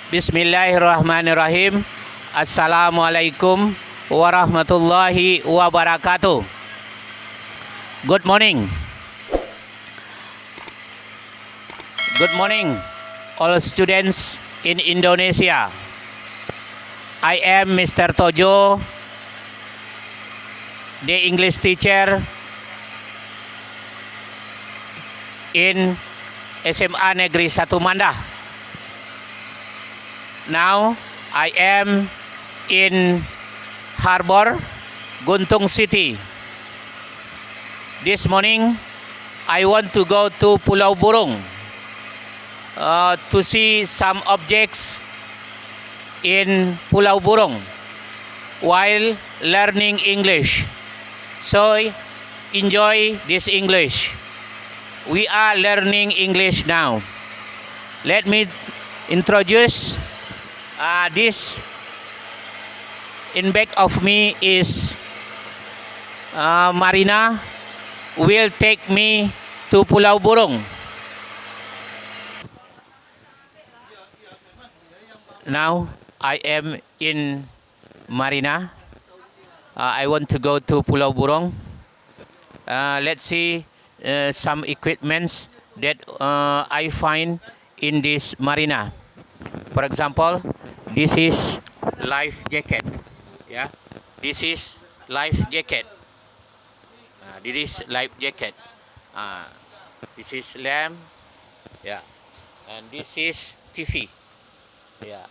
Bismillahirrahmanirrahim. Assalamualaikum warahmatullahi wabarakatuh. Good morning. Good morning, all students in Indonesia. I am Mr. Tojo, the English teacher in SMA Negeri 1 Mandah. Now I am in Harbor, Guntung City. This morning I want to go to Pulau Burung to see some objects in Pulau Burung while learning English. So enjoy this English. We are learning English now. Let me introduce this. In back of me is Marina will take me to Pulau Burung. Now I am in Marina. I want to go to Pulau Burung. Let's see some equipments that I find in this marina. For example, this is life jacket. Yeah, this is life jacket. This is life jacket. This is lamp. Yeah, and this is TV. Yeah,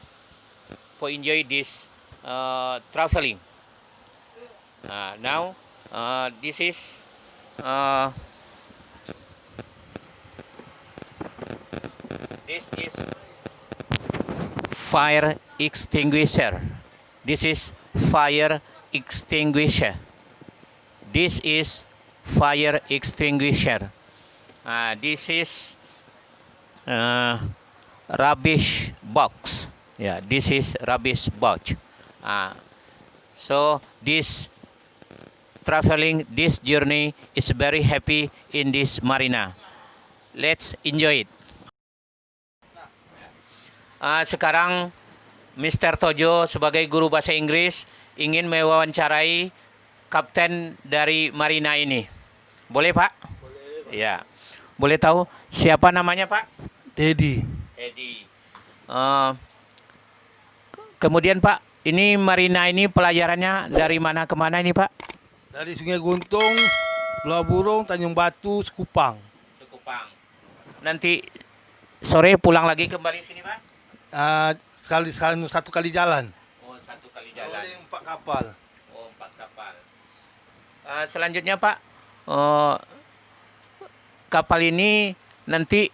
for enjoy this traveling. Now this is fire extinguisher. This is fire extinguisher. This is fire extinguisher. This is rubbish box. Yeah, this is rubbish box. So this traveling, this journey is very happy in this marina. Let's enjoy it. Sekarang Mr. Tojo sebagai guru bahasa Inggris ingin mewawancarai kapten dari marina ini. Boleh, Pak? Boleh. Ya. Boleh tahu siapa namanya, Pak? Dedi. Edi. Kemudian, Pak, ini marina ini pelajarannya dari mana ke mana ini, Pak? Dari Sungai Guntung, Pulau Burung, Tanjung Batu, Sekupang. Sekupang. Nanti sore pulang lagi kembali sini, Pak? Satu kali jalan. Oh, satu kali jalan. Oleh 4 kapal. Oh, 4 kapal. Selanjutnya, Pak, kapal ini nanti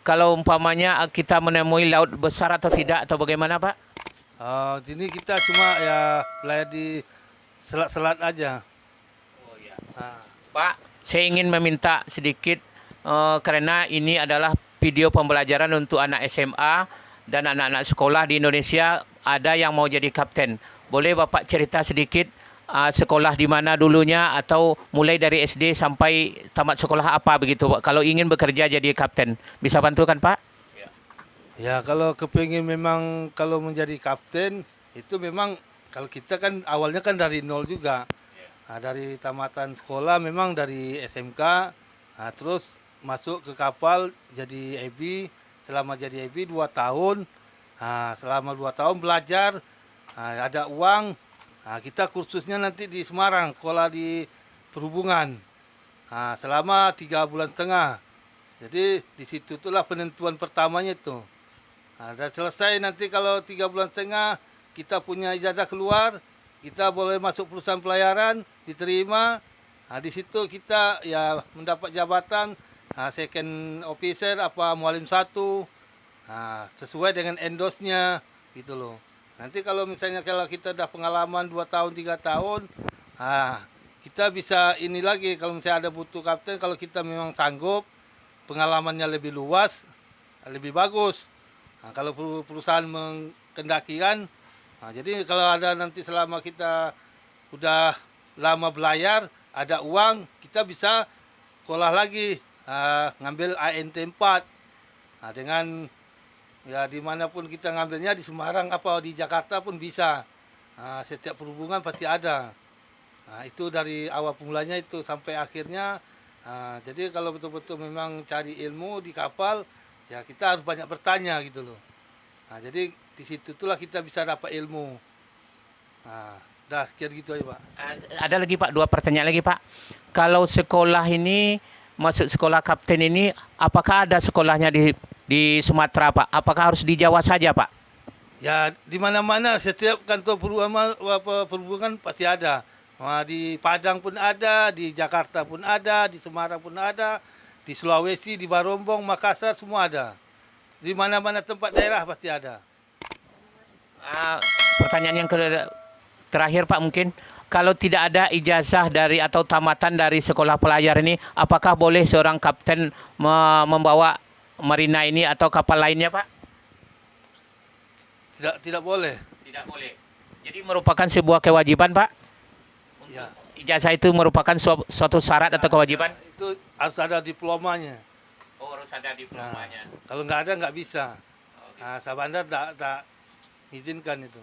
kalau umpamanya kita menemui laut besar atau tidak atau bagaimana, Pak? Sini kita cuma ya belayar di selat-selat aja. Oh ya. Pak, saya ingin meminta sedikit karena ini adalah video pembelajaran untuk anak SMA dan anak-anak sekolah di Indonesia, ada yang mau jadi kapten. Boleh Bapak cerita sedikit sekolah di mana dulunya atau mulai dari SD sampai tamat sekolah apa begitu, Pak? Kalau ingin bekerja jadi kapten, bisa bantu kan, Pak? Ya, kalau kepingin memang kalau menjadi kapten itu memang kalau kita kan awalnya kan dari nol juga. Dari tamatan sekolah memang dari SMK, terus masuk ke kapal jadi EB. Selama jadi EB 2 tahun, selama 2 tahun belajar, ada uang, kita kursusnya nanti di Semarang, sekolah di perhubungan, selama 3 bulan setengah. Jadi di situ itulah penentuan pertamanya itu. Dan selesai nanti kalau 3 bulan setengah kita punya ijazah keluar, kita boleh masuk perusahaan pelayaran, diterima. Di situ kita ya mendapat jabatan second officer apa mualim 1, sesuai dengan endosnya gitu loh. Nanti kalau misalnya kalau kita udah pengalaman 2 tahun 3 tahun, kita bisa ini lagi kalau misalnya ada butuh kapten, kalau kita memang sanggup, pengalamannya lebih luas, lebih bagus. Kalau perusahaan mengendakikan, jadi kalau ada nanti selama kita udah lama belayar, ada uang, kita bisa sekolah lagi, ngambil ANT 4 dengan Ya dimanapun kita ngambilnya, di Semarang apa di Jakarta pun bisa. Setiap perhubungan pasti ada. Itu dari awal pemulanya itu sampai akhirnya. Jadi kalau betul-betul memang cari ilmu di kapal, ya kita harus banyak bertanya gitu loh. Jadi di situ itulah kita bisa dapat ilmu. Dah sekian gitu aja Pak. Ada lagi Pak, 2 pertanyaan lagi Pak. Kalau sekolah ini, masuk sekolah kapten ini, apakah ada sekolahnya di Sumatera Pak? Apakah harus di Jawa saja Pak? Ya di mana-mana setiap kantor perhubungan pasti ada. Di Padang pun ada, di Jakarta pun ada, di Semarang pun ada, di Sulawesi, di Barombong, Makassar semua ada. Di mana-mana tempat daerah pasti ada. Pertanyaan yang terakhir Pak mungkin, kalau tidak ada ijazah dari atau tamatan dari sekolah pelajar ini, apakah boleh seorang kapten membawa marina ini atau kapal lainnya Pak? Tidak boleh. Tidak boleh. Jadi merupakan sebuah kewajiban Pak? Ya. Ijazah itu merupakan suatu syarat atau kewajiban? Itu harus ada diplomanya. Oh, harus ada diplomanya. Kalau nggak ada nggak bisa. Sabanda tak izinkan itu.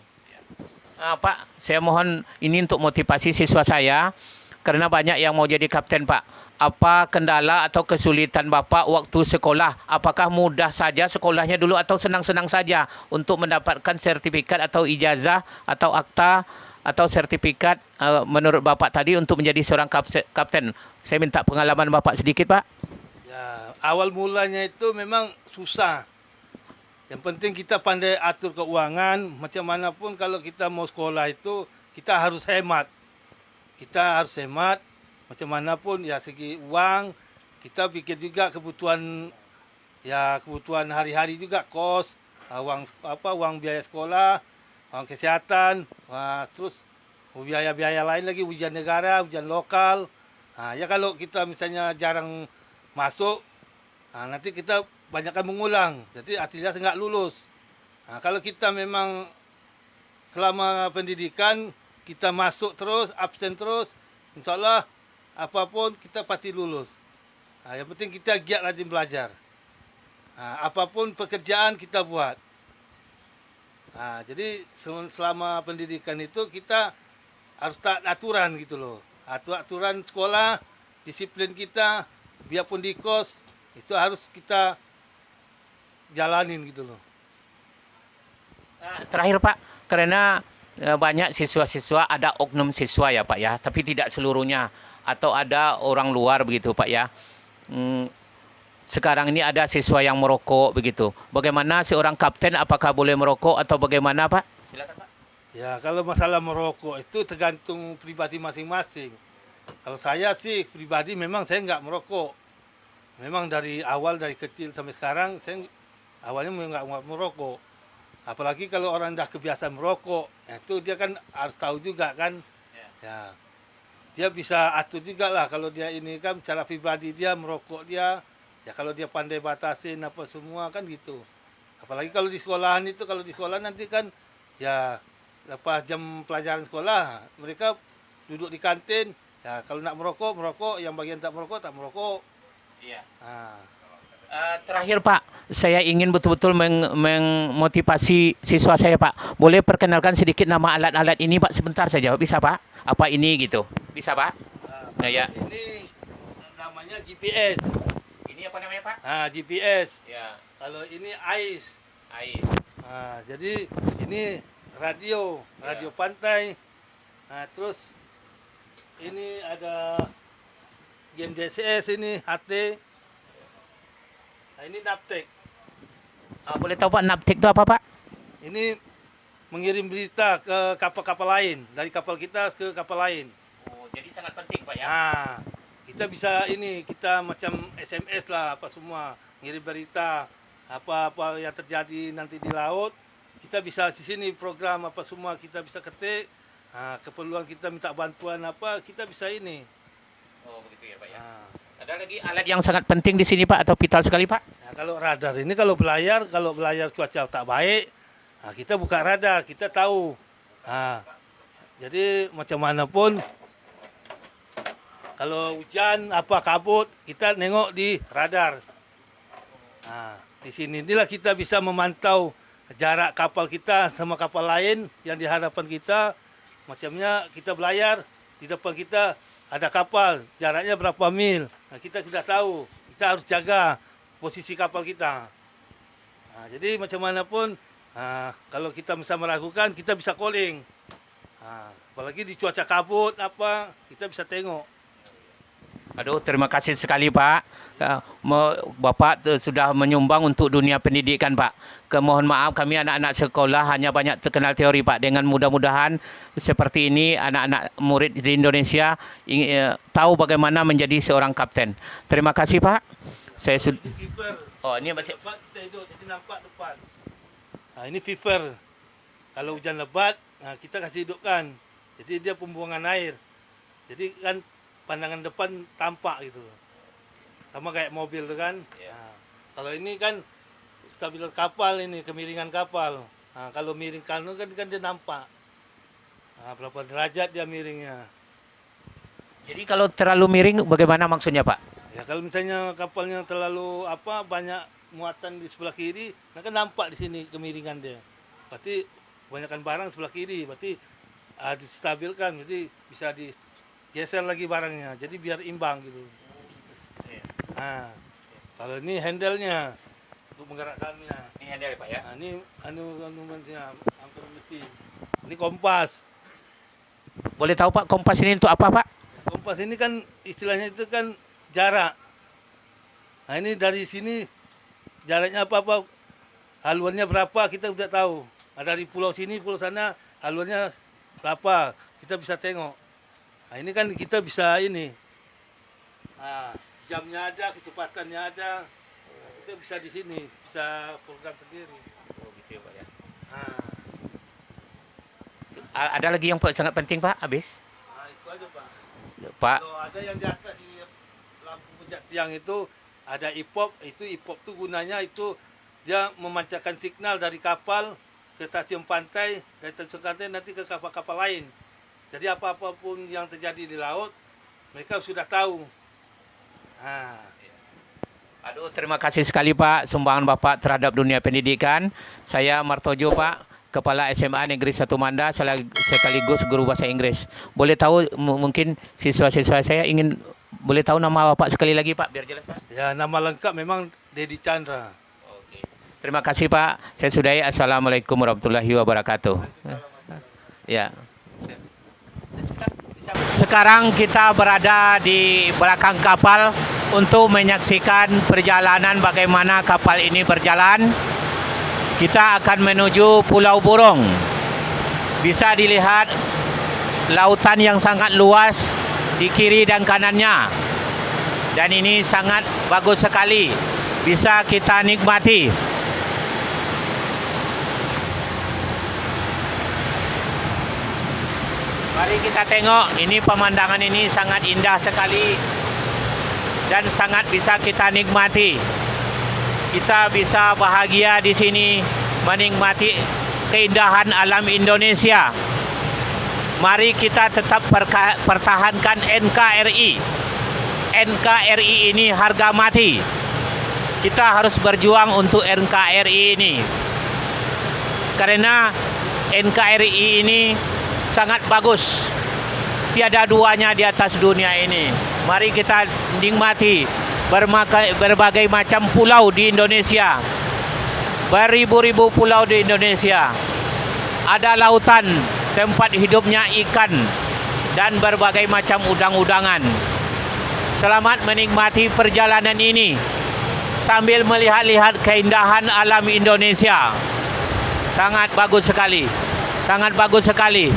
Pak, saya mohon ini untuk motivasi siswa saya, karena banyak yang mau jadi kapten Pak. Apa kendala atau kesulitan Bapak waktu sekolah? Apakah mudah saja sekolahnya dulu atau senang-senang saja untuk mendapatkan sertifikat atau ijazah atau akta atau sertifikat menurut Bapak tadi untuk menjadi seorang kapten? Saya minta pengalaman Bapak sedikit Pak. Ya, awal mulanya itu memang susah. Yang penting kita pandai atur keuangan, macam manapun kalau kita mau sekolah itu kita harus hemat. Kita harus hemat, macam manapun ya segi uang, kita pikir juga kebutuhan hari-hari juga kos, uang biaya sekolah, uang kesehatan, terus biaya-biaya lain lagi, ujian negara, ujian lokal. Ya kalau kita misalnya jarang masuk, nanti kita banyakkan mengulang, jadi artinya nggak lulus. Kalau kita memang selama pendidikan kita masuk terus, absen terus, insya Allah apapun kita pasti lulus. Yang penting kita giat rajin belajar. Apapun pekerjaan kita buat. Jadi selama pendidikan itu kita harus taat aturan gitu loh. Aturan sekolah, disiplin kita, biarpun di kos, itu harus kita jalanin gitu loh. Terakhir Pak, karena banyak siswa-siswa, ada oknum siswa ya Pak ya, tapi tidak seluruhnya, atau ada orang luar begitu Pak ya. Sekarang ini ada siswa yang merokok begitu. Bagaimana seorang kapten, apakah boleh merokok atau bagaimana Pak? Silakan Pak. Ya kalau masalah merokok itu tergantung pribadi masing-masing. Kalau saya sih pribadi memang saya nggak merokok. Memang dari awal, dari kecil sampai sekarang saya awalnya nggak merokok. Apalagi kalau orang dah kebiasaan merokok, itu dia kan harus tahu juga kan. Ya, dia bisa atur juga lah kalau dia ini kan secara pribadi dia merokok dia. Ya kalau dia pandai batasin apa semua kan gitu. Apalagi kalau di sekolahan itu, kalau di sekolah nanti kan ya lepas jam pelajaran sekolah mereka duduk di kantin. Ya kalau nak merokok merokok, yang bagian tak merokok tak merokok. Iya. Terakhir Pak, saya ingin betul-betul memotivasi siswa saya Pak. Boleh perkenalkan sedikit nama alat-alat ini Pak sebentar saja, bisa Pak? Apa ini gitu? Bisa Pak? Ya. Ini namanya GPS. Ini apa namanya Pak? GPS. Ya. Kalau ini AIS. AIS. Jadi ini radio pantai. Terus ini ada game DCS ini HT. Ini Naptek. Boleh tahu Pak, Naptek itu apa Pak? Ini mengirim berita ke kapal-kapal lain, dari kapal kita ke kapal lain. Oh, jadi sangat penting Pak ya. Kita bisa ini, kita macam SMS lah apa semua, ngirim berita apa yang terjadi nanti di laut. Kita bisa di sini program apa semua kita bisa ketik. Keperluan kita minta bantuan apa, kita bisa ini. Oh, begitu ya Pak ya. Ada lagi alat yang sangat penting di sini Pak atau vital sekali Pak? Kalau radar ini kalau belayar cuaca tak baik, kita buka radar, kita tahu. Jadi macam mana pun, kalau hujan apa kabut, kita nengok di radar. Di sini inilah kita bisa memantau jarak kapal kita sama kapal lain yang di hadapan kita. Macamnya kita belayar, di depan kita ada kapal, jaraknya berapa mil. Nah, kita sudah tahu, kita harus jaga posisi kapal kita. Nah, jadi macam mana pun, kalau kita bisa meragukan, kita bisa calling. Nah, apalagi di cuaca kabut apa, kita bisa tengok. Aduh, terima kasih sekali Pak. Bapak sudah menyumbang untuk dunia pendidikan Pak. Mohon maaf kami anak-anak sekolah hanya banyak terkenal teori Pak. Dengan mudah-mudahan seperti ini anak-anak murid di Indonesia tahu bagaimana menjadi seorang kapten. Terima kasih Pak. Saya sudah. Oh, ini masih. Kita hidup, jadi nampak depan. Nah, ini fever. Kalau hujan lebat, kita kasih hidupkan. Jadi dia pembuangan air. Jadi kan pandangan depan tampak gitu. Sama kayak mobil tuh kan. Nah, kalau ini kan stabiler kapal ini, kemiringan kapal. Nah, kalau miring kanan kan dia nampak. Nah, berapa derajat dia miringnya. Jadi kalau terlalu miring bagaimana maksudnya Pak? Ya kalau misalnya kapalnya terlalu banyak muatan di sebelah kiri, nah kan nampak di sini kemiringan dia. Berarti kebanyakan barang sebelah kiri, berarti distabilkan, jadi bisa digeser lagi barangnya, jadi biar imbang gitu. Nah, kalau ini handle-nya untuk menggerakkannya. Ini handle Pak ya. Nah, ini angkutan mesin. Ini kompas. Boleh tahu Pak kompas ini untuk apa Pak? Kompas ini kan istilahnya itu kan jarak. Nah ini dari sini jaraknya apa-apa, haluannya berapa kita udah tahu. Dari pulau sini, pulau sana haluannya berapa, kita bisa tengok. Nah ini kan kita bisa ini, jamnya ada, kecepatannya ada. Nah, kita bisa di sini, bisa program sendiri. Oh gitu ya Pak ya. Ada lagi yang sangat penting Pak, habis? Nah itu aja Pak. Pak. Kalau ada yang di atas di lampu puncak tiang itu ada IPOP, itu IPOP tuh gunanya itu dia memancarkan signal dari kapal ke stasiun pantai, dari stasiun pantai nanti ke kapal-kapal lain. Jadi apa-apapun yang terjadi di laut, mereka sudah tahu. Aduh, terima kasih sekali Pak sumbangan Bapak terhadap dunia pendidikan. Saya Martojo Pak, Kepala SMA Negeri 1 Manda sekaligus guru bahasa Inggris. Boleh tahu mungkin siswa-siswa saya ingin boleh tahu nama Bapak sekali lagi Pak biar jelas Pak. Ya, nama lengkap memang Dedi Chandra. Oke. Terima kasih Pak. Saya sudahi. Assalamualaikum warahmatullahi wabarakatuh. Ya. Sekarang kita berada di belakang kapal untuk menyaksikan perjalanan bagaimana kapal ini berjalan. Kita akan menuju Pulau Burung. Bisa dilihat lautan yang sangat luas di kiri dan kanannya. Dan ini sangat bagus sekali. Bisa kita nikmati. Mari kita tengok, ini pemandangan ini sangat indah sekali dan sangat bisa kita nikmati. Kita bisa bahagia di sini menikmati keindahan alam Indonesia. Mari kita tetap pertahankan NKRI. NKRI ini harga mati. Kita harus berjuang untuk NKRI ini. Karena NKRI ini sangat bagus. Tiada duanya di atas dunia ini. Mari kita nikmati berbagai macam pulau di Indonesia. Beribu-ribu pulau di Indonesia. Ada lautan tempat hidupnya ikan dan berbagai macam udang-udangan. Selamat menikmati perjalanan ini sambil melihat-lihat keindahan alam Indonesia. Sangat bagus sekali. Sangat bagus sekali.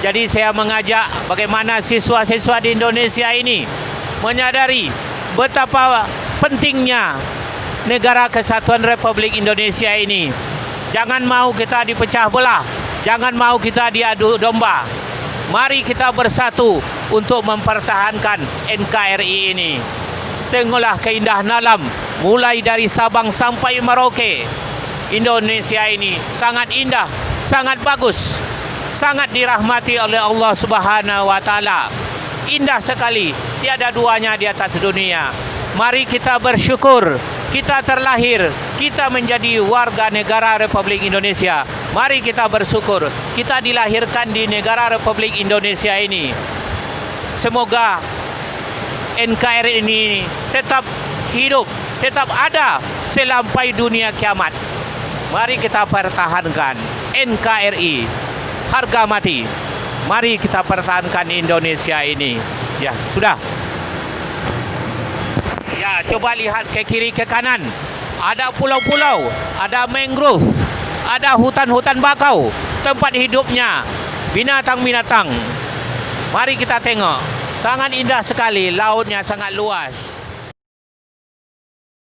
Jadi saya mengajak bagaimana siswa-siswa di Indonesia ini menyadari betapa pentingnya negara kesatuan Republik Indonesia ini. Jangan mau kita dipecah belah. Jangan mau kita diadu domba. Mari kita bersatu untuk mempertahankan NKRI ini. Tengoklah keindahan alam mulai dari Sabang sampai Merauke. Indonesia ini sangat indah, sangat bagus, sangat dirahmati oleh Allah Subhanahu wa taala. Indah sekali, tiada duanya di atas dunia. Mari kita bersyukur Kita terlahir, kita menjadi warga negara Republik Indonesia. Mari kita bersyukur, kita dilahirkan di negara Republik Indonesia ini. Semoga NKRI ini tetap hidup, tetap ada sampai dunia kiamat. Mari kita pertahankan NKRI, harga mati. Mari kita pertahankan Indonesia ini. Ya, sudah. Ya, coba lihat ke kiri ke kanan. Ada pulau-pulau, ada mangrove, ada hutan-hutan bakau, tempat hidupnya binatang-binatang. Mari kita tengok. Sangat indah sekali, lautnya sangat luas.